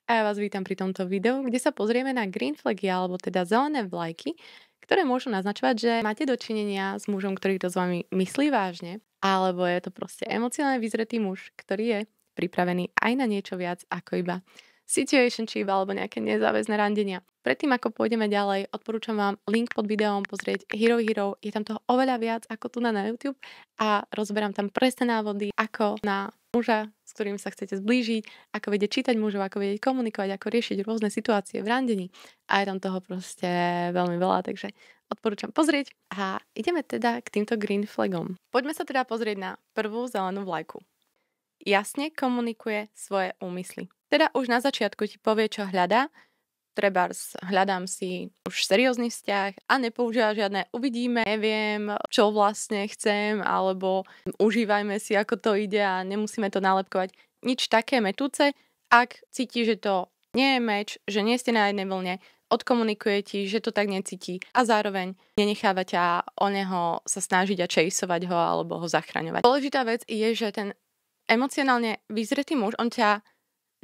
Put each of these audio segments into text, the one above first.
A ja vás vítam pri tomto videu, kde sa pozrieme na green flagy, alebo teda zelené vlajky, ktoré môžu naznačovať, že máte dočinenia s mužom, ktorý to s vami myslí vážne, alebo je to proste emocionálne vyzretý muž, ktorý je pripravený aj na niečo viac ako iba situationship alebo nejaké nezáväzné randenia. Predtým, ako pôjdeme ďalej, odporúčam vám link pod videom pozrieť Hero Hero. Je tam toho oveľa viac ako tu na YouTube a rozberám tam presné návody, ako na muža, s ktorým sa chcete zblížiť, ako vedieť čítať mužov, ako vedieť komunikovať, ako riešiť rôzne situácie v randení. A je tam toho proste veľmi veľa, takže odporúčam pozrieť. A ideme teda k týmto green flagom. Poďme sa teda pozrieť na prvú zelenú vlajku. Jasne komunikuje svoje úmysly. Teda už na začiatku ti povie, čo hľadá. Trebárs hľadám si už seriózny vzťah a nepoužíva žiadne uvidíme, neviem, čo vlastne chcem, alebo užívajme si, ako to ide a nemusíme to nálepkovať. Nič také metúce. Ak cíti, že to nie je meč, že nie ste na jednej vlne, odkomunikuje ti, že to tak necíti a zároveň nenecháva ťa o neho sa snažiť a čejsovať ho alebo ho zachraňovať. Dôležitá vec je, že ten emocionálne vyzretý muž, on ťa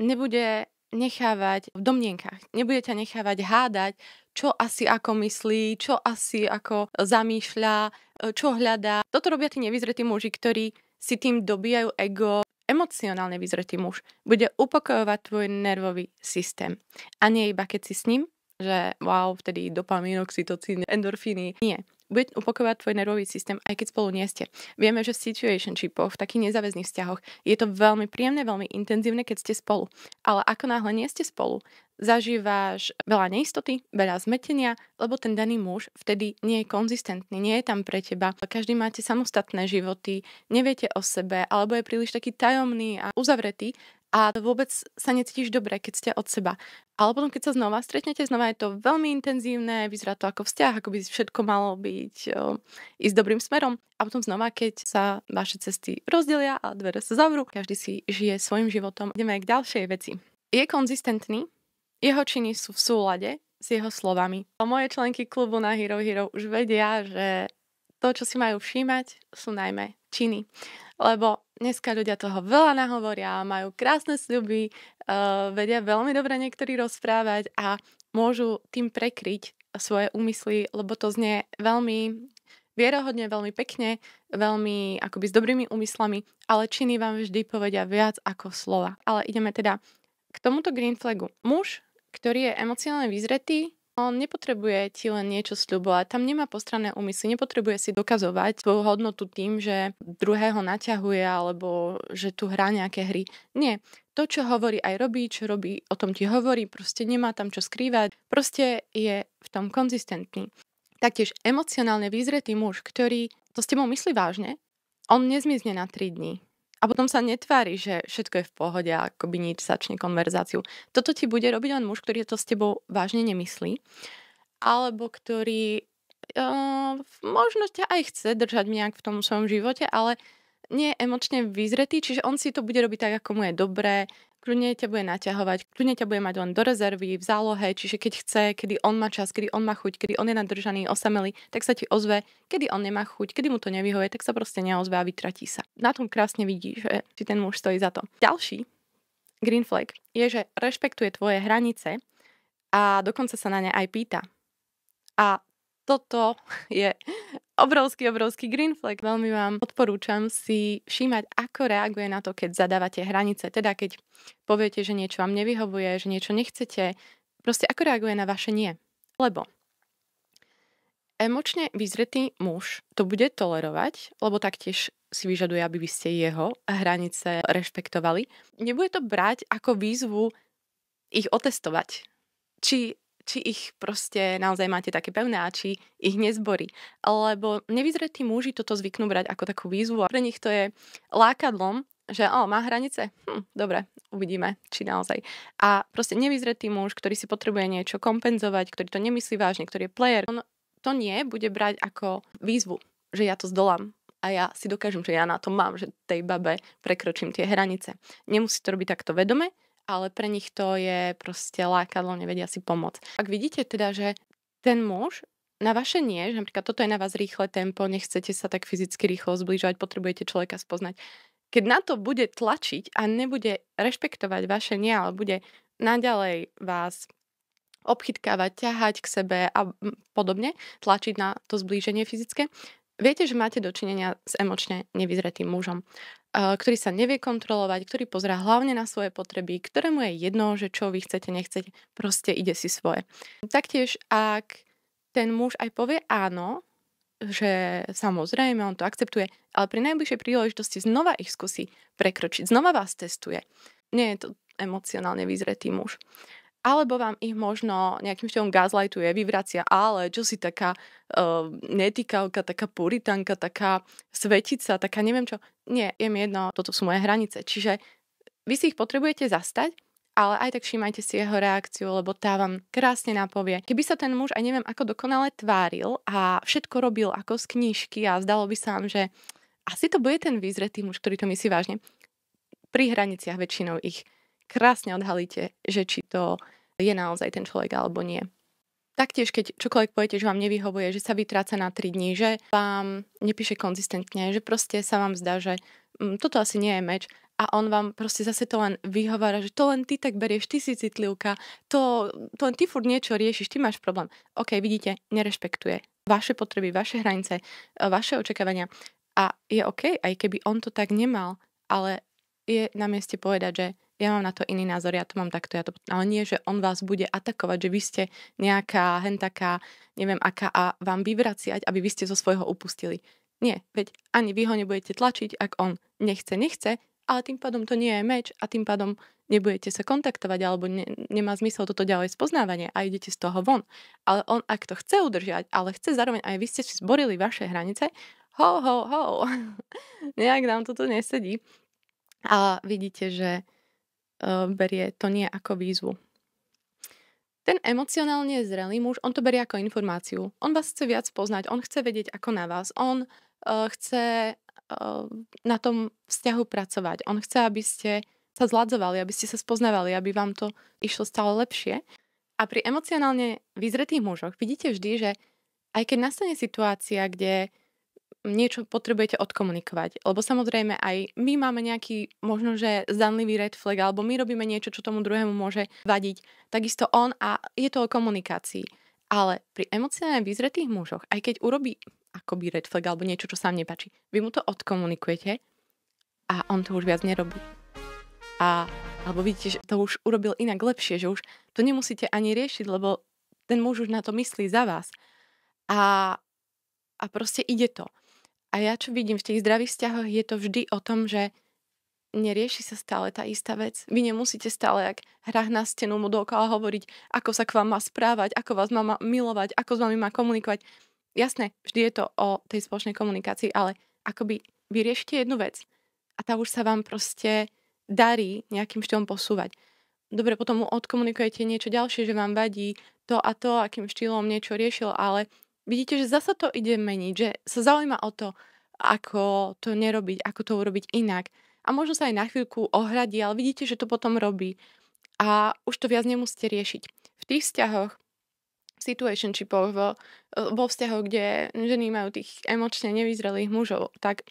nebude nechávať v domnienkach. Nebude ťa nechávať hádať, čo asi ako myslí, čo asi ako zamýšľa, čo hľadá. Toto robia tí nevyzretí muži, ktorí si tým dobíjajú ego. Emocionálne vyzretý muž bude upokojovať tvoj nervový systém. A nie iba keď si s ním, že wow, vtedy dopamín, oxytocín, endorfíny. Nie. Bude upokojovať tvoj nervový systém, aj keď spolu nie ste. Vieme, že v situationshipoch, v takých nezáväzných vzťahoch je to veľmi príjemné, veľmi intenzívne, keď ste spolu. Ale ako náhle nie ste spolu, zažíváš veľa neistoty, veľa zmetenia, lebo ten daný muž vtedy nie je konzistentný, nie je tam pre teba. Každý máte samostatné životy, neviete o sebe, alebo je príliš taký tajomný a uzavretý a vôbec sa necítiš dobre, keď ste od seba. Ale potom, keď sa znova stretnete, znova je to veľmi intenzívne, vyzerá to ako vzťah, ako by všetko malo byť, ísť dobrým smerom. A potom znova, keď sa vaše cesty rozdelia a dvere sa zavrú, každý si žije svojim životom. Ideme k ďalšej veci. Je konzistentný, jeho činy sú v súlade s jeho slovami. Moje členky klubu na Hero Hero už vedia, že to, čo si majú všímať, sú najmä činy. Lebo dneska ľudia toho veľa nahovoria, majú krásne sľuby, vedia veľmi dobre niektorí rozprávať a môžu tým prekryť svoje úmysly, lebo to znie veľmi vierohodne, veľmi pekne, veľmi akoby s dobrými úmyslami, ale činy vám vždy povedia viac ako slova. Ale ideme teda k tomuto green flagu. Muž, ktorý je emocionálne vyzretý, on nepotrebuje ti len niečo sľubovať, tam nemá postranné úmysly, nepotrebuje si dokazovať svoju hodnotu tým, že druhého naťahuje alebo že tu hrá nejaké hry. Nie, to, čo hovorí, aj robí, čo robí, o tom ti hovorí, proste nemá tam čo skrývať, proste je v tom konzistentný. Taktiež emocionálne vyzretý muž, ktorý to s tebou myslí vážne, on nezmizne na 3 dní. A potom sa netvári, že všetko je v pohode a akoby nič, začne konverzáciu. Toto ti bude robiť len muž, ktorý to s tebou vážne nemyslí. Alebo ktorý možno ťa aj chce držať nejak v tom svojom živote, ale nie je emočne vyzretý, čiže on si to bude robiť tak, ako mu je dobré, kľudne ťa bude naťahovať, kľudne ťa bude mať len do rezervy, v zálohe, čiže keď chce, kedy on má čas, kedy on má chuť, kedy on je nadržaný, osamelý, tak sa ti ozve, kedy on nemá chuť, kedy mu to nevyhovuje, tak sa proste neozve a vytratí sa. Na tom krásne vidí, že či ten muž stojí za to. Ďalší green flag je, že rešpektuje tvoje hranice a dokonca sa na ne aj pýta. A toto je obrovský green flag. Veľmi vám odporúčam si všímať, ako reaguje na to, keď zadávate hranice. Teda keď poviete, že niečo vám nevyhovuje, že niečo nechcete. Proste ako reaguje na vaše nie. Lebo emočne vyzretý muž to bude tolerovať, lebo taktiež si vyžaduje, aby vy ste jeho hranice rešpektovali. Nebude to brať ako výzvu ich otestovať. Či ich proste naozaj máte také pevné a či ich nezborí. Lebo nevyzretí muži toto zvyknú brať ako takú výzvu a pre nich to je lákadlom, že má hranice? Dobre, uvidíme, či naozaj. A proste nevyzretý muž, ktorý si potrebuje niečo kompenzovať, ktorý to nemyslí vážne, ktorý je player, on to nie bude brať ako výzvu, že ja to zdolám a ja si dokážem, že ja na to mám, že tej babe prekročím tie hranice. Nemusí to robiť takto vedome, ale pre nich to je proste lákadlo, nevedia si pomôcť. Ak vidíte teda, že ten muž na vaše nie, že napríklad toto je na vás rýchle tempo, nechcete sa tak fyzicky rýchlo zbližovať, potrebujete človeka spoznať. Keď na to bude tlačiť a nebude rešpektovať vaše nie, ale bude naďalej vás obchytkávať, ťahať k sebe a podobne, tlačiť na to zblíženie fyzické, viete, že máte dočinenia s emočne nevyzretým mužom, ktorý sa nevie kontrolovať, ktorý pozerá hlavne na svoje potreby, ktorému je jedno, že čo vy chcete, nechcete, proste ide si svoje. Taktiež, ak ten muž aj povie áno, že samozrejme on to akceptuje, ale pri najbližšej príležitosti znova ich skúsi prekročiť, znova vás testuje. Nie je to emocionálne vyzretý muž. Alebo vám ich možno nejakým štýlom gaslightuje, vyvracia, ale čo si taká netýkavka, taká puritanka, taká svetica, taká neviem čo. Nie, je mi jedno, toto sú moje hranice. Čiže vy si ich potrebujete zastať, ale aj tak všímajte si jeho reakciu, lebo tá vám krásne napovie. Keby sa ten muž aj neviem ako dokonale tváril a všetko robil ako z knižky a zdalo by sa vám, že asi to bude ten vyzretý muž, ktorý to myslí vážne, pri hraniciach väčšinou ich krásne odhalíte, že či to je naozaj ten človek alebo nie. Taktiež, keď čokoľvek poviete, že vám nevyhovuje, že sa vytráca na 3 dní, že vám nepíše konzistentne, že proste sa vám zdá, že toto asi nie je meč a on vám proste zase to len vyhovára, že to len ty tak berieš, ty si citlivka, to len ty furt niečo riešiš, ty máš problém. OK, vidíte, nerešpektuje vaše potreby, vaše hranice, vaše očakávania a je OK, aj keby on to tak nemal, ale je na mieste povedať, že ja mám na to iný názor, ja to mám takto, ale nie, že on vás bude atakovať, že vy ste nejaká hentaká, neviem aká a vám vyvraciať, aby vy ste zo svojho upustili. Nie, veď ani vy ho nebudete tlačiť, ak on nechce, ale tým pádom to nie je meč a tým pádom nebudete sa kontaktovať alebo nemá zmysel toto ďalej spoznávanie a idete z toho von. Ale on, ak to chce udržať, ale chce zároveň aj vy ste si zborili vaše hranice, ho, nejak nám toto nesedí. A vidíte, že berie to nie ako výzvu. Ten emocionálne zrelý muž, on to berie ako informáciu. On vás chce viac poznať, on chce vedieť ako na vás, on chce na tom vzťahu pracovať. On chce, aby ste sa zladzovali, aby ste sa spoznávali, aby vám to išlo stále lepšie. A pri emocionálne vyzretých mužoch vidíte vždy, že aj keď nastane situácia, kde niečo potrebujete odkomunikovať. Lebo samozrejme aj my máme nejaký možno, že zdanlivý red flag, alebo my robíme niečo, čo tomu druhému môže vadiť. Takisto on a je to o komunikácii. Ale pri emocionálne vyzretých mužoch, aj keď urobí akoby red flag alebo niečo, čo sa vám nepáči, vy mu to odkomunikujete a on to už viac nerobí. Alebo vidíte, že to už urobil inak lepšie, že už to nemusíte ani riešiť, lebo ten muž už na to myslí za vás. A proste ide to. A ja čo vidím v tých zdravých vzťahoch, je to vždy o tom, že nerieši sa stále tá istá vec. Vy nemusíte stále jak hrách na stenu mu dookola hovoriť, ako sa k vám má správať, ako vás má milovať, ako s vami má komunikovať. Jasné, vždy je to o tej spoločnej komunikácii, ale akoby vy riešite jednu vec a tá už sa vám proste darí nejakým štýlom posúvať. Dobre, potom mu odkomunikujete niečo ďalšie, že vám vadí to a to, akým štýlom niečo riešil, ale vidíte, že zasa to ide meniť, že sa zaujíma o to, ako to nerobiť, ako to urobiť inak. A možno sa aj na chvíľku ohradí, ale vidíte, že to potom robí. A už to viac nemusíte riešiť. V tých vzťahoch, v situationshipoch, vo vzťahoch, kde ženy majú tých emočne nevyzrelých mužov, tak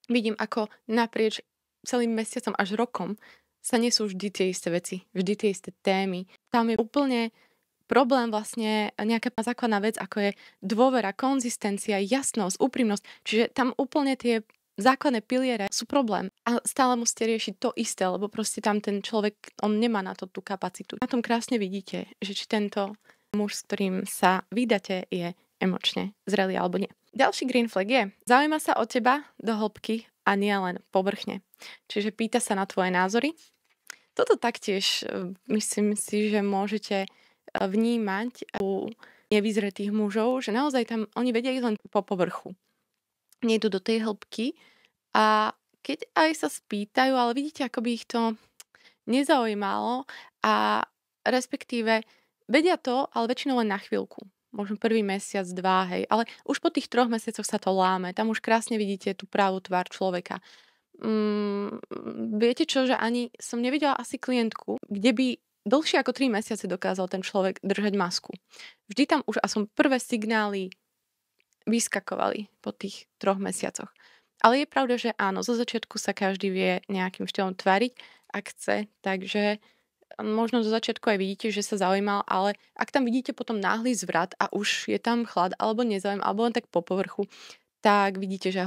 vidím, ako naprieč celým mesiacom až rokom sa nesú vždy tie isté veci, vždy tie isté témy. Tam je úplne problém vlastne nejaká základná vec, ako je dôvera, konzistencia, jasnosť, úprimnosť. Čiže tam úplne tie základné piliere sú problém. A stále musíte riešiť to isté, lebo proste tam ten človek, on nemá na to tú kapacitu. Na tom krásne vidíte, že či tento muž, s ktorým sa vydáte, je emočne zrelý alebo nie. Ďalší green flag je, zaujíma sa o teba do hĺbky a nie len povrchne. Čiže pýta sa na tvoje názory. Toto taktiež myslím si, že môžete vnímať u nevyzretých mužov, že naozaj tam oni vedia ísť len po povrchu. Nejdu do tej hĺbky a keď aj sa spýtajú, ale vidíte, ako by ich to nezaujímalo a respektíve vedia to, ale väčšinou len na chvíľku. Možno prvý mesiac, 2, hej, ale už po tých 3 mesiacoch sa to láme. Tam už krásne vidíte tú pravú tvár človeka. Viete čo, že ani som nevidela asi klientku, kde by dlhšie ako 3 mesiace dokázal ten človek držať masku. Vždy tam už aspoň prvé signály vyskakovali po tých 3 mesiacoch. Ale je pravda, že áno, zo začiatku sa každý vie nejakým štýlom tvariť, ak chce, takže možno zo začiatku aj vidíte, že sa zaujímal, ale ak tam vidíte potom náhly zvrat a už je tam chlad alebo nezáujem, alebo len tak po povrchu, tak vidíte, že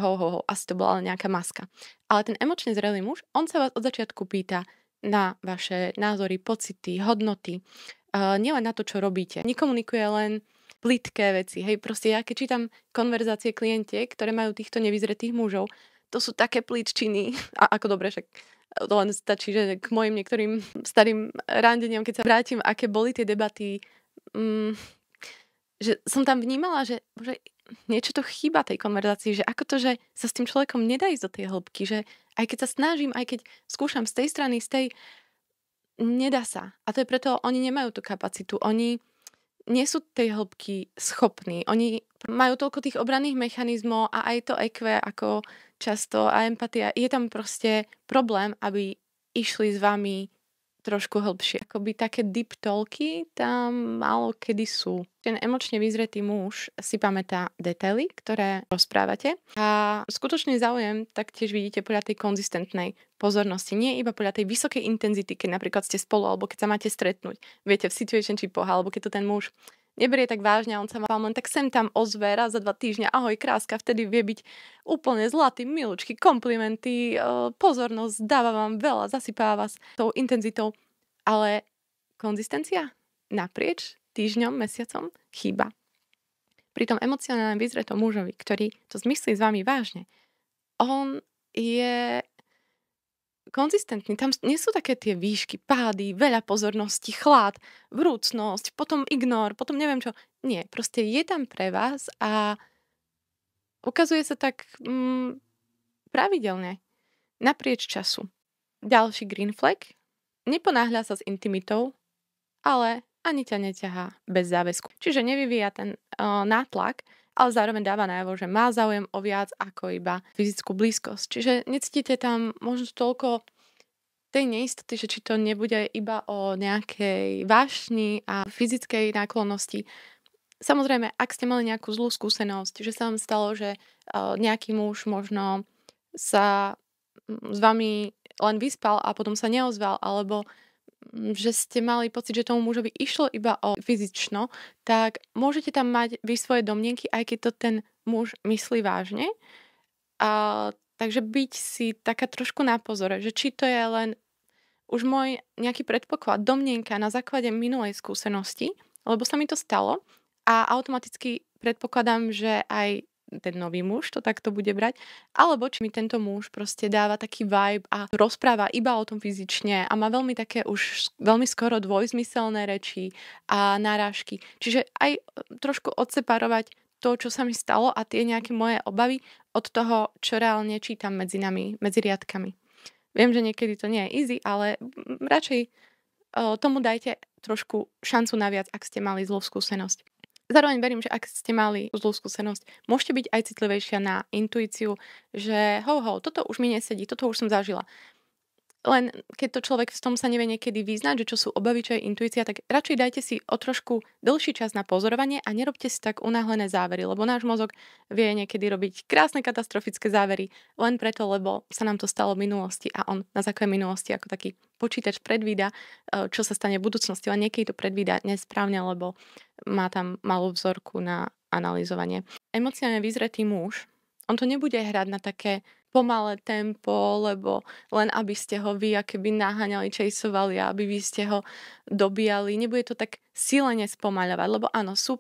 asi to bola len nejaká maska. Ale ten emočne zrelý muž, on sa vás od začiatku pýta na vaše názory, pocity, hodnoty, nielen na to, čo robíte. Nekomunikuje len plitké veci. Hej, proste ja keď čítam konverzácie klientiek, ktoré majú týchto nevyzretých mužov, to sú také plitčiny. A ako dobre, však to len stačí, že k mojim niektorým starým randeniam, keď sa vrátim, aké boli tie debaty, že som tam vnímala, že bože, niečo to chýba tej konverzácii, že ako to, že sa s tým človekom nedá ísť do tej hĺbky, že aj keď sa snažím, aj keď skúšam z tej strany, nedá sa. A to je preto, oni nemajú tú kapacitu, oni nie sú tej hĺbky schopní. Oni majú toľko tých obranných mechanizmov a aj to EQ ako často a empatia. Je tam proste problém, aby išli s vami trošku hĺbšie. Akoby také deep talky tam málo kedy sú. Ten emočne vyzretý muž si pamätá detaily, ktoré rozprávate a skutočný záujem taktiež vidíte podľa tej konzistentnej pozornosti. Nie iba podľa tej vysokej intenzity, keď napríklad ste spolu alebo keď sa máte stretnúť. Viete, v situationshipoch alebo keď to ten muž neberie tak vážne, on sa vám len tak sem tam ozve raz za 2 týždňa, ahoj kráska, vtedy vie byť úplne zlatý, milučky, komplimenty, pozornosť, dáva vám veľa, zasypá vás tou intenzitou, ale konzistencia naprieč týždňom, mesiacom chýba. Pri tom emocionálne vyzretom mužovi, ktorý to zmyslí s vami vážne, on je konzistentný. Tam nie sú také tie výšky, pády, veľa pozornosti, chlad, vrúcnosť, potom ignor, potom neviem čo. Nie, proste je tam pre vás a ukazuje sa tak pravidelne, naprieč času. Ďalší green flag. Neponáhľa sa s intimitou, ale ani ťa neťahá bez záväzku. Čiže nevyvíja ten nátlak, ale zároveň dáva najavo, že má záujem o viac ako iba fyzickú blízkosť. Čiže necítite tam možno toľko tej neistoty, že či to nebude iba o nejakej vášni a fyzickej náklonnosti. Samozrejme, ak ste mali nejakú zlú skúsenosť, že sa vám stalo, že nejaký muž možno sa s vami len vyspal a potom sa neozval, alebo že ste mali pocit, že tomu mužovi išlo iba o fyzično, tak môžete tam mať vy svoje domnienky, aj keď to ten muž myslí vážne. Takže byť si taká trošku na pozore, že či to je len už môj nejaký predpoklad, domnienka na základe minulej skúsenosti, lebo sa mi to stalo a automaticky predpokladám, že aj ten nový muž to takto bude brať, alebo či mi tento muž proste dáva taký vibe a rozpráva iba o tom fyzične a má veľmi také už veľmi skoro dvojzmyselné reči a narážky. Čiže aj trošku odseparovať to, čo sa mi stalo a tie nejaké moje obavy od toho, čo reálne čítam medzi nami, medzi riadkami. Viem, že niekedy to nie je easy, ale radšej tomu dajte trošku šancu naviac, ak ste mali zlú skúsenosť. Zároveň verím, že ak ste mali zlú skúsenosť, môžete byť aj citlivejšia na intuíciu, že toto už mi nesedí, toto už som zažila. Len keď to človek v tom sa nevie niekedy vyznať, že čo sú obavy, čo je intuícia, tak radšej dajte si o trošku dlhší čas na pozorovanie a nerobte si tak unáhlené závery, lebo náš mozog vie niekedy robiť krásne katastrofické závery len preto, lebo sa nám to stalo v minulosti a on na základe minulosti ako taký počítač predvída, čo sa stane v budúcnosti, ale niekedy to predvída nesprávne, lebo má tam malú vzorku na analyzovanie. Emocionálne vyzretý muž, on to nebude hrať na také pomalé tempo, lebo len aby ste ho vy akoby naháňali, chaseovali a aby vy ste ho dobíjali. Nebude to tak silene spomaľovať, lebo áno, sú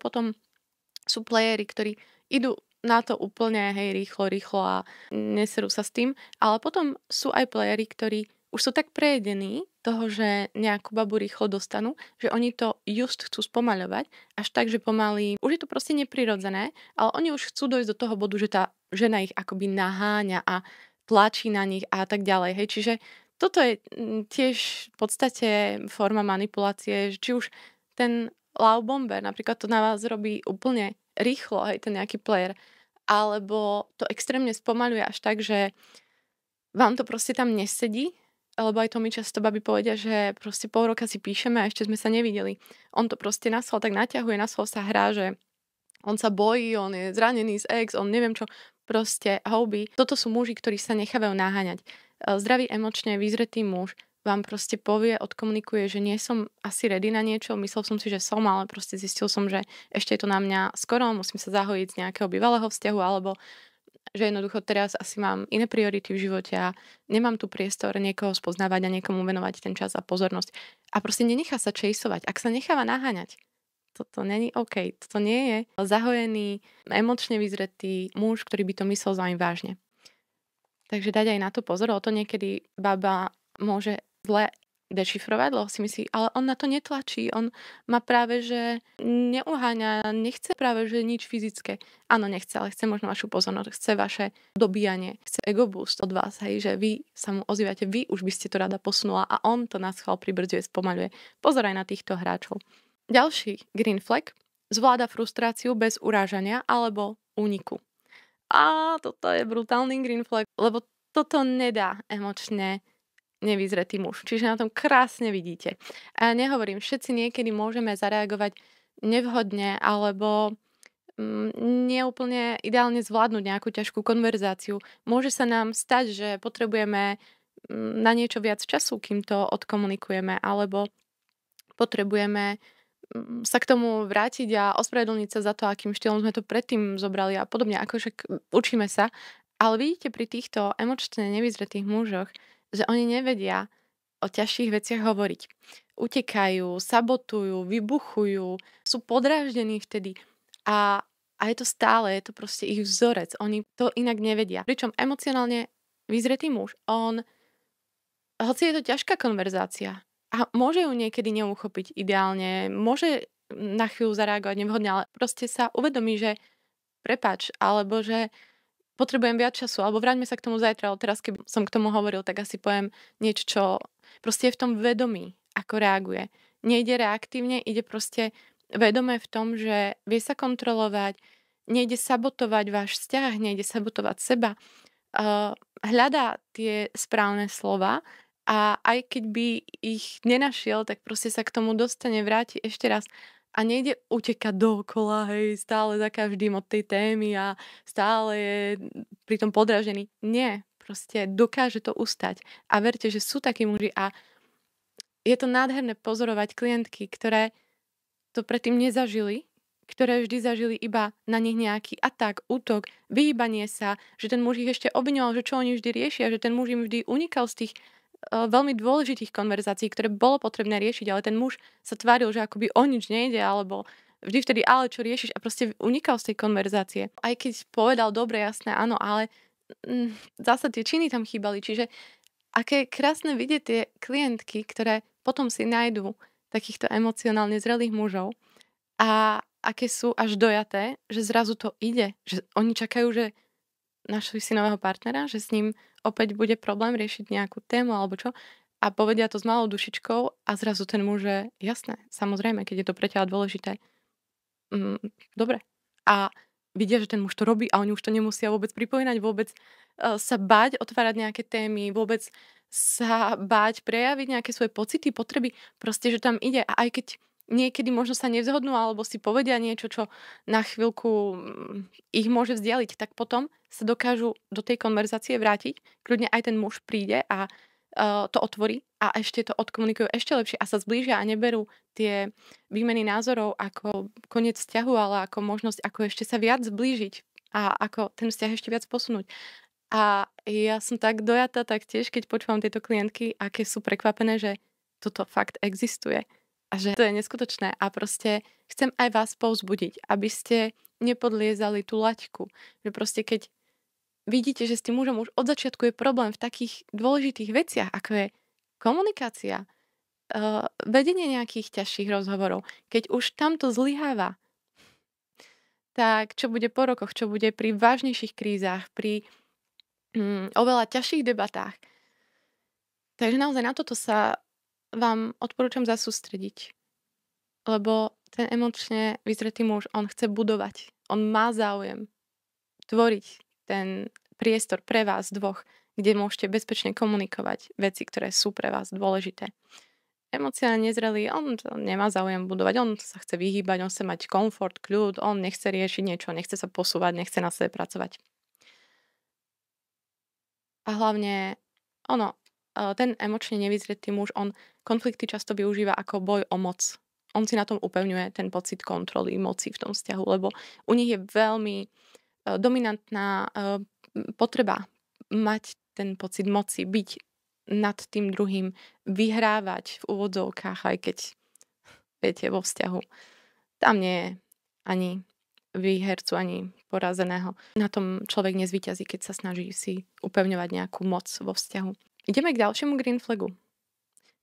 playery, ktorí idú na to úplne rýchlo a neserú sa s tým, ale potom sú aj playery, ktorí už sú tak prejedení toho, že nejakú babu rýchlo dostanú, že oni to just chcú spomaľovať, až tak, že pomaly, už je to proste neprirodzené, ale oni už chcú dojsť do toho bodu, že tá žena ich akoby naháňa a tlačí na nich a tak ďalej. Hej. Čiže toto je tiež v podstate forma manipulácie, či už ten love bomber napríklad to na vás robí úplne rýchlo, hej, ten nejaký player, alebo to extrémne spomaľuje až tak, že vám to proste tam nesedí, lebo aj to mi často babi povedia, že proste pol roka si píšeme a ešte sme sa nevideli. On to proste na svoj tak naťahuje, na svoj sa hrá, že on sa bojí, on je zranený z ex, on neviem čo, proste houby. Toto sú muži, ktorí sa nechávajú naháňať. Zdravý, emočne vyzretý muž vám proste povie, odkomunikuje, že nie som asi ready na niečo, myslel som si, že som, ale proste zistil som, že ešte je to na mňa skoro, musím sa zahojiť z nejakého bývalého vzťahu, alebo že jednoducho teraz asi mám iné priority v živote a nemám tu priestor niekoho spoznávať a niekomu venovať ten čas a pozornosť. A proste nenechá sa čejsovať. Ak sa necháva naháňať, toto není OK. Toto nie je zahojený, emočne vyzretý muž, ktorý by to myslel s vami vážne. Takže dať aj na to pozor, o to niekedy baba môže zle dešifrovať, lebo si myslí, ale on na to netlačí, on má práve, že neuháňa, nechce práve, že nič fyzické. Áno, nechce, ale chce možno vašu pozornosť, chce vaše dobíjanie, chce ego boost od vás, hej, že vy sa mu ozývate, vy už by ste to rada posunula a on to na schvál pribrdzuje, spomaľuje. Pozor aj na týchto hráčov. Ďalší green flag zvláda frustráciu bez urážania alebo úniku. A toto je brutálny green flag, lebo toto nedá emočne nevyzretý muž. Čiže na tom krásne vidíte. A nehovorím, všetci niekedy môžeme zareagovať nevhodne alebo neúplne ideálne zvládnuť nejakú ťažkú konverzáciu. Môže sa nám stať, že potrebujeme na niečo viac času, kým to odkomunikujeme, alebo potrebujeme sa k tomu vrátiť a ospravedlniť sa za to, akým štýlom sme to predtým zobrali a podobne. Však učíme sa. Ale vidíte pri týchto emočne nevyzretých mužoch, že oni nevedia o ťažších veciach hovoriť. Utekajú, sabotujú, vybuchujú, sú podráždení vtedy a je to stále, je to proste ich vzorec. Oni to inak nevedia. Pričom emocionálne vyzretý muž, hoci je to ťažká konverzácia a môže ju niekedy neuchopiť ideálne, môže na chvíľu zareagovať nevhodne, ale proste sa uvedomí, že prepáč, alebo že potrebujem viac času, alebo vráťme sa k tomu zajtra, ale teraz, keď som k tomu hovoril, tak asi poviem niečo, čo proste je v tom vedomí, ako reaguje. Nejde reaktívne, ide proste vedomé v tom, že vie sa kontrolovať, nejde sabotovať váš vzťah, nejde sabotovať seba, hľadá tie správne slova a aj keď by ich nenašiel, tak proste sa k tomu dostane, vráti ešte raz. A nejde utekať dookola, hej, stále za každým od tej témy a stále je pri tom podražený. Nie, proste dokáže to ustať. A verte, že sú takí muži a je to nádherné pozorovať klientky, ktoré to predtým nezažili, ktoré vždy zažili iba na nich nejaký atak, útok, vyhýbanie sa, že ten muž ich ešte obviňoval, že čo oni vždy riešia, že ten muž im vždy unikal z tých veľmi dôležitých konverzácií, ktoré bolo potrebné riešiť, ale ten muž sa tváril, že akoby o nič nejde, alebo vždy vtedy, ale čo riešiš a proste unikal z tej konverzácie. Aj keď povedal, dobre, jasné, áno, ale zase tie činy tam chýbali, čiže aké krásne vidieť tie klientky, ktoré potom si nájdú takýchto emocionálne zrelých mužov a aké sú až dojaté, že zrazu to ide, že oni čakajú, že našli si nového partnera, že s ním opäť bude problém riešiť nejakú tému alebo čo a povedia to s malou dušičkou a zrazu ten muž je jasné, samozrejme, keď je to pre teba dôležité. Dobre. A vidia, že ten muž to robí a oni už to nemusia vôbec pripomínať, vôbec sa báť otvárať nejaké témy, vôbec sa báť prejaviť nejaké svoje pocity, potreby, proste, že tam ide a aj keď niekedy možno sa nevzhodnú alebo si povedia niečo, čo na chvíľku ich môže vzdialiť, tak potom sa dokážu do tej konverzácie vrátiť. Kľudne aj ten muž príde a to otvorí a ešte to odkomunikujú ešte lepšie a sa zblížia a neberú tie výmeny názorov ako koniec vzťahu, ale ako možnosť, ako ešte sa viac zblížiť a ako ten vzťah ešte viac posunúť. A ja som tak dojatá taktiež, keď počúvam tieto klientky, aké sú prekvapené, že toto fakt existuje. A že to je neskutočné a proste chcem aj vás povzbudiť, aby ste nepodliezali tú laťku. Že proste keď vidíte, že s tým mužom už od začiatku je problém v takých dôležitých veciach, ako je komunikácia, vedenie nejakých ťažších rozhovorov, keď už tamto zlyháva, tak čo bude po rokoch, čo bude pri vážnejších krízach, pri oveľa ťažších debatách. Takže naozaj na toto sa vám odporúčam zasústrediť. Lebo ten emočne vyzretý muž, on chce budovať. On má záujem tvoriť ten priestor pre vás dvoch, kde môžete bezpečne komunikovať veci, ktoré sú pre vás dôležité. Emocionálne nezrelý, on to nemá záujem budovať, on sa chce vyhýbať, on chce mať komfort, kľud, on nechce riešiť niečo, nechce sa posúvať, nechce na sebe pracovať. A hlavne, ten emočne nevyzretý muž, on konflikty často využíva ako boj o moc. On si na tom upevňuje ten pocit kontroly, moci v tom vzťahu, lebo u nich je veľmi dominantná potreba mať ten pocit moci, byť nad tým druhým, vyhrávať v úvodzovkách, aj keď viete, vo vzťahu. Tam nie je ani výhercu, ani porazeného. Na tom človek nezvíťazí, keď sa snaží si upevňovať nejakú moc vo vzťahu. Ideme k ďalšiemu green flagu.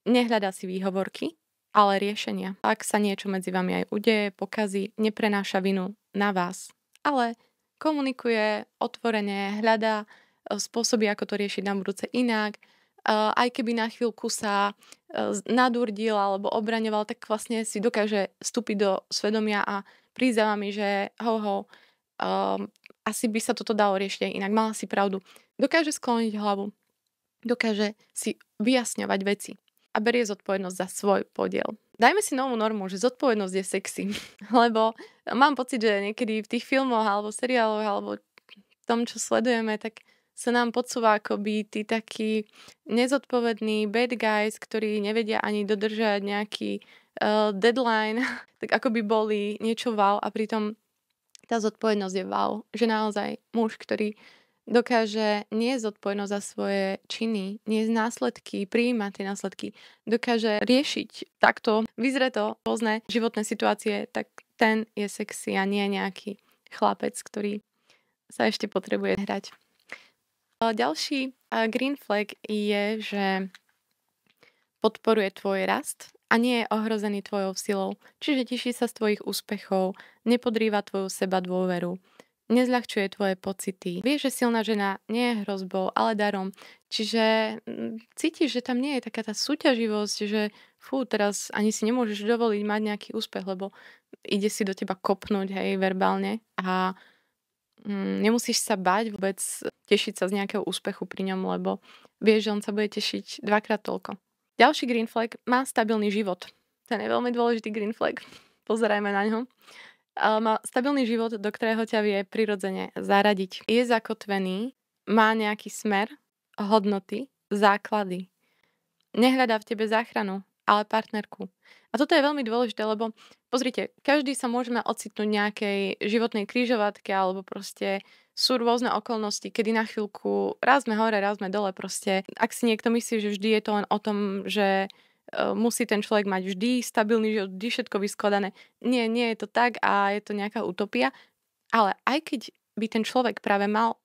Nehľadá si výhovorky, ale riešenia. Ak sa niečo medzi vami aj udeje, pokazí, neprenáša vinu na vás, ale komunikuje otvorene, hľadá spôsoby, ako to riešiť na budúce inak. Aj keby na chvíľku sa nadurdil alebo obraňoval, tak vlastne si dokáže vstúpiť do svedomia a prísť za vami, že asi by sa toto dalo riešiť aj inak. Mala si pravdu. Dokáže skloniť hlavu. Dokáže si vyjasňovať veci a berie zodpovednosť za svoj podiel. Dajme si novú normu, že zodpovednosť je sexy. Lebo mám pocit, že niekedy v tých filmoch alebo seriáloch alebo v tom, čo sledujeme, tak sa nám podsúva akoby tí takí nezodpovední bad guys, ktorí nevedia ani dodržať nejaký deadline, tak akoby boli niečo wow a pritom tá zodpovednosť je wow. Že naozaj muž, ktorý dokáže niesť zodpovednosť za svoje činy, niesť následky, prijímať tie následky, dokáže riešiť takto vyzreto rôzne životné situácie, tak ten je sexy a nie nejaký chlapec, ktorý sa ešte potrebuje hrať. Ďalší green flag je, že podporuje tvoj rast a nie je ohrozený tvojou silou. Čiže teší sa z tvojich úspechov, nepodrýva tvoju seba dôveru, nezľahčuje tvoje pocity. Vie, že silná žena nie je hrozbou, ale darom. Čiže cítiš, že tam nie je taká tá súťaživosť, že teraz ani si nemôžeš dovoliť mať nejaký úspech, lebo ide si do teba kopnúť, hej, verbálne a nemusíš sa báť vôbec tešiť sa z nejakého úspechu pri ňom, lebo vieš, že on sa bude tešiť dvakrát toľko. Ďalší green flag má stabilný život. Ten je veľmi dôležitý green flag. Pozerajme na ňo. Má stabilný život, do ktorého ťa vie prirodzene zaradiť. Je zakotvený, má nejaký smer, hodnoty, základy. Nehľadá v tebe záchranu, ale partnerku. A toto je veľmi dôležité, lebo pozrite, každý sa môžeme ocitnúť nejakej životnej križovatke alebo proste sú rôzne okolnosti, kedy na chvíľku raz sme hore, raz sme dole proste. Ak si niekto myslí, že vždy je to len o tom, že musí ten človek mať vždy stabilný život, vždy všetko vyskladané. Nie je to tak a je to nejaká utopia. Ale aj keď by ten človek práve mal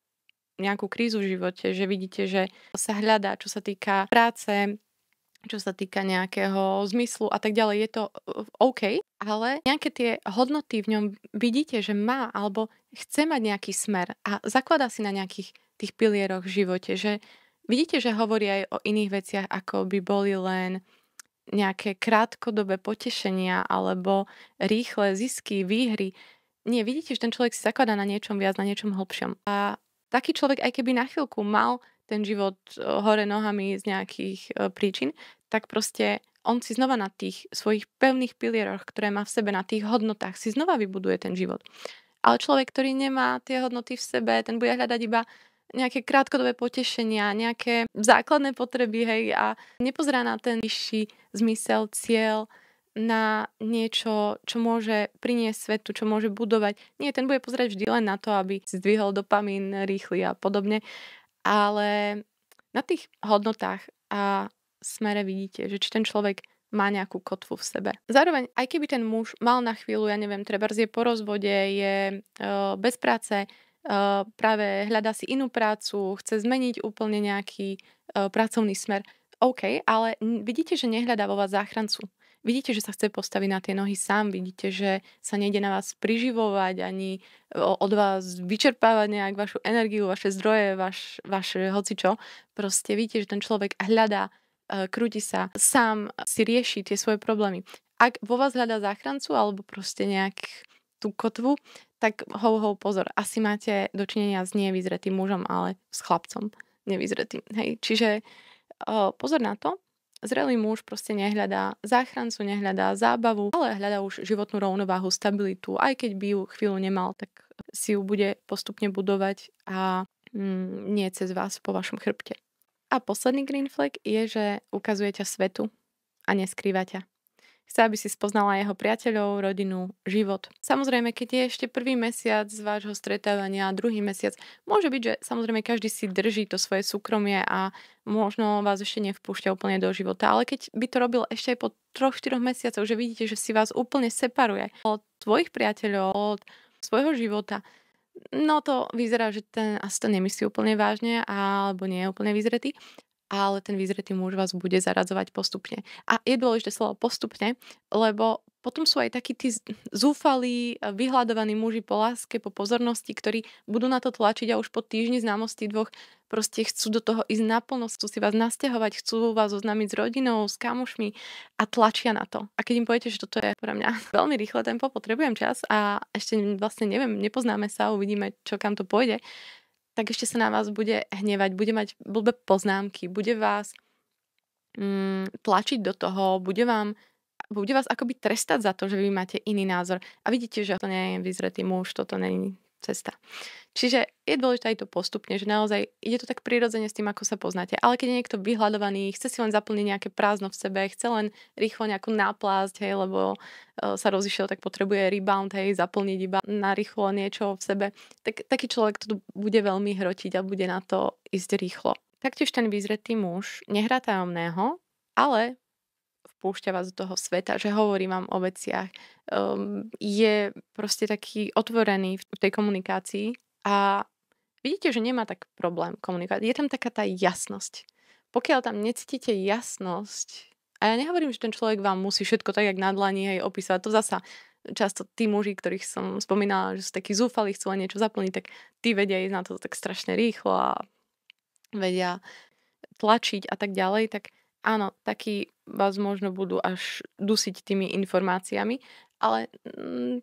nejakú krízu v živote, že vidíte, že sa hľadá, čo sa týka práce, čo sa týka nejakého zmyslu a tak ďalej, je to OK, ale nejaké tie hodnoty v ňom vidíte, že má alebo chce mať nejaký smer a zakladá si na nejakých tých pilieroch v živote, že vidíte, že hovorí aj o iných veciach, ako by boli len nejaké krátkodobé potešenia alebo rýchle zisky, výhry. Nie, vidíte, že ten človek si zakladá na niečom viac, na niečom hlbšom. A taký človek, aj keby na chvíľku mal ten život hore nohami z nejakých príčin, tak proste on si znova na tých svojich pevných pilieroch, ktoré má v sebe, na tých hodnotách, si znova vybuduje ten život. Ale človek, ktorý nemá tie hodnoty v sebe, ten bude hľadať iba nejaké krátkodobé potešenia, nejaké základné potreby, hej, a nepozerá na ten vyšší zmysel, cieľ, na niečo, čo môže priniesť svetu, čo môže budovať. Nie, ten bude pozerať vždy len na to, aby si zdvihol dopamín rýchly a podobne. Ale na tých hodnotách a smere vidíte, že či ten človek má nejakú kotvu v sebe. Zároveň, aj keby ten muž mal na chvíľu, ja neviem, trebárs je po rozvode, je bez práce, práve hľadá si inú prácu, chce zmeniť úplne nejaký pracovný smer. OK, ale vidíte, že nehľadá vo vás záchrancu. Vidíte, že sa chce postaviť na tie nohy sám, vidíte, že sa nejde na vás priživovať, ani od vás vyčerpávať nejak vašu energiu, vaše zdroje, vaše hocičo. Proste vidíte, že ten človek hľadá, krúti sa, sám si rieši tie svoje problémy. Ak vo vás hľadá záchrancu alebo proste nejak tú kotvu, tak pozor, asi máte dočinenia s nevyzretým mužom, ale s chlapcom nevyzretým. Hej. Čiže pozor na to. Zrelý muž proste nehľadá záchrancu, nehľadá zábavu, ale hľadá už životnú rovnováhu, stabilitu. Aj keď by ju chvíľu nemal, tak si ju bude postupne budovať a nie cez vás po vašom chrbte. A posledný green flag je, že ukazuje ťa svetu a neskrýva ťa. Chce, aby si spoznala jeho priateľov, rodinu, život. Samozrejme, keď je ešte prvý mesiac z vášho stretávania a druhý mesiac, môže byť, že samozrejme každý si drží to svoje súkromie a možno vás ešte nevpúšťa úplne do života. Ale keď by to robil ešte aj po 3-4 mesiacoch, že vidíte, že si vás úplne separuje od tvojich priateľov, od svojho života, no to vyzerá, že ten asi to nemyslí úplne vážne alebo nie je úplne vyzretý, ale ten vyzretý muž vás bude zaradzovať postupne. A je dôležité slovo postupne, lebo potom sú aj takí tí zúfalí, vyhľadovaní muži po láske, po pozornosti, ktorí budú na to tlačiť a už po týždni známosti dvoch proste chcú do toho ísť naplno, chcú si vás nasťahovať, chcú vás oznámiť s rodinou, s kamošmi a tlačia na to. A keď im poviete, že toto je pre mňa veľmi rýchle tempo, potrebujem čas a ešte vlastne neviem, nepoznáme sa, uvidíme, čo kam to pôjde, tak ešte sa na vás bude hnevať, bude mať blbé poznámky, bude vás tlačiť do toho, bude vás akoby trestať za to, že vy máte iný názor. A vidíte, že to nie je vyzretý muž, toto nie je cesta. Čiže je dôležité aj to postupne, že naozaj ide to tak prirodzene s tým, ako sa poznáte. Ale keď je niekto vyhľadovaný, chce si len zaplniť nejaké prázdno v sebe, chce len rýchlo nejakú náplásť, hej, lebo sa rozišiel, tak potrebuje rebound, hej, zaplniť iba na rýchlo niečo v sebe, tak taký človek to bude veľmi hrotiť a bude na to ísť rýchlo. Taktiež ten vyzretý muž nehrá tajomného, ale vpúšťa vás do toho sveta, že hovorí vám o veciach. Je proste taký otvorený v tej komunikácii a vidíte, že nemá tak problém komunikovať. Je tam taká tá jasnosť. Pokiaľ tam necítite jasnosť, a ja nehovorím, že ten človek vám musí všetko tak, jak na dlani, hej, opísať. To zasa často tí muži, ktorých som spomínala, že sú takí zúfali, chcú len niečo zaplniť, tak tí vedia ísť na to tak strašne rýchlo a vedia tlačiť a tak ďalej, tak áno, takí vás možno budú až dusiť tými informáciami, ale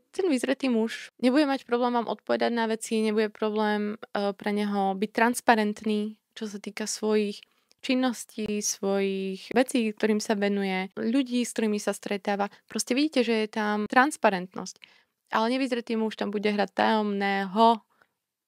ten vyzretý muž nebude mať problém vám odpovedať na veci, nebude problém pre neho byť transparentný, čo sa týka svojich činností, svojich vecí, ktorým sa venuje, ľudí, s ktorými sa stretáva. Proste vidíte, že je tam transparentnosť. Ale nevyzretý muž tam bude hrať tajomného,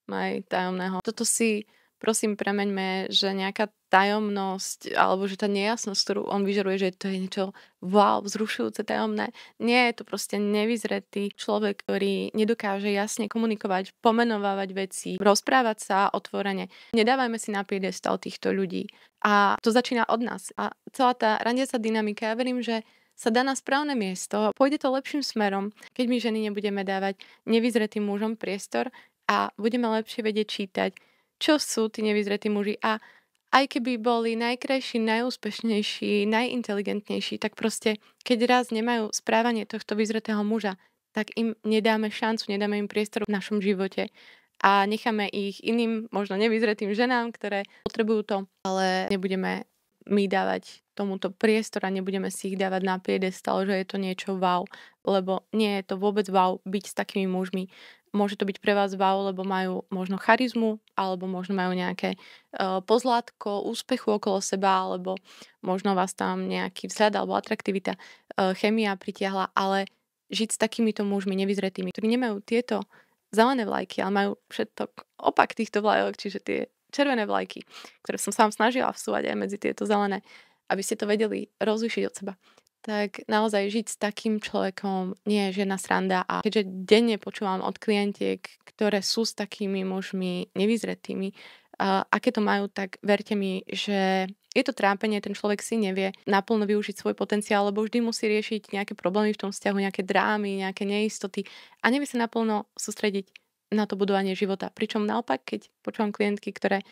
aj tajomného. Toto si prosím premeňme, že nejaká tajomnosť alebo že tá nejasnosť, ktorú on vyžaruje, že to je niečo wow, vzrušujúce, tajomné. Nie, je to proste nevyzretý človek, ktorý nedokáže jasne komunikovať, pomenovávať veci, rozprávať sa otvorene. Nedávajme si na piedestal týchto ľudí. A to začína od nás. A celá tá randiaca dynamika, ja verím, že sa dá na správne miesto, pôjde to lepším smerom, keď my ženy nebudeme dávať nevyzretým mužom priestor a budeme lepšie vedieť čítať, čo sú tí nevyzretí muži a aj keby boli najkrajší, najúspešnejší, najinteligentnejší, tak proste, keď raz nemajú správanie tohto vyzretého muža, tak im nedáme šancu, nedáme im priestor v našom živote a necháme ich iným, možno nevyzretým ženám, ktoré potrebujú to, ale nebudeme my dávať tomuto priestor a nebudeme si ich dávať na piedestal, že je to niečo wow, lebo nie je to vôbec wow byť s takými mužmi. Môže to byť pre vás wow, lebo majú možno charizmu, alebo možno majú nejaké pozlátko, úspechu okolo seba, alebo možno vás tam nejaký vzhľad alebo atraktivita, chémia pritiahla, ale žiť s takýmito mužmi nevyzretými, ktorí nemajú tieto zelené vlajky, ale majú všetok opak týchto vlajok, čiže tie červené vlajky, ktoré som sa vám snažila vsúvať aj medzi tieto zelené, aby ste to vedeli rozlíšiť od seba. Tak naozaj žiť s takým človekom nie je žiadna sranda a keďže denne počúvam od klientiek, ktoré sú s takými mužmi nevyzretými, aké to majú, tak verte mi, že je to trápenie, ten človek si nevie naplno využiť svoj potenciál, lebo vždy musí riešiť nejaké problémy v tom vzťahu, nejaké drámy, nejaké neistoty a nevie sa naplno sústrediť na to budovanie života. Pričom naopak, keď počúvam klientky, ktoré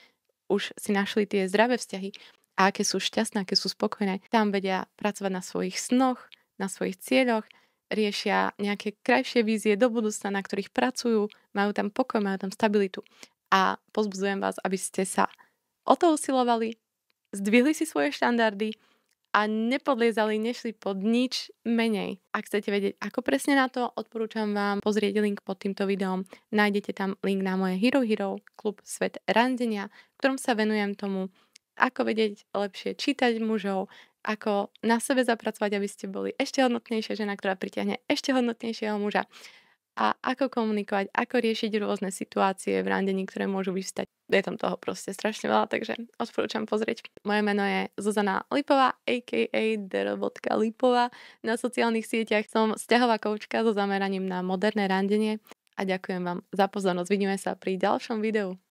už si našli tie zdravé vzťahy, a aké sú šťastné, aké sú spokojné. Tam vedia pracovať na svojich snoch, na svojich cieľoch, riešia nejaké krajšie vízie do budúcna, na ktorých pracujú, majú tam pokoj, majú tam stabilitu. A pozbudzujem vás, aby ste sa o to usilovali, zdvihli si svoje štandardy a nepodliezali, nešli pod nič menej. Ak chcete vedieť, ako presne na to, odporúčam vám pozrieť link pod týmto videom. Nájdete tam link na moje Hero, klub Svet randenia, v ktorom sa venujem tomu, ako vedieť lepšie čítať mužov, ako na sebe zapracovať, aby ste boli ešte hodnotnejšia žena, ktorá pritiahne ešte hodnotnejšieho muža. a ako komunikovať, ako riešiť rôzne situácie v randení, ktoré môžu vyvstať. Je tam toho proste strašne veľa, takže odporúčam pozrieť. Moje meno je Zuzana Lipová, a.k.a. dr.lipová. Na sociálnych sieťach som vzťahová koučka so zameraním na moderné randenie a ďakujem vám za pozornosť. Vidíme sa pri ďalšom videu.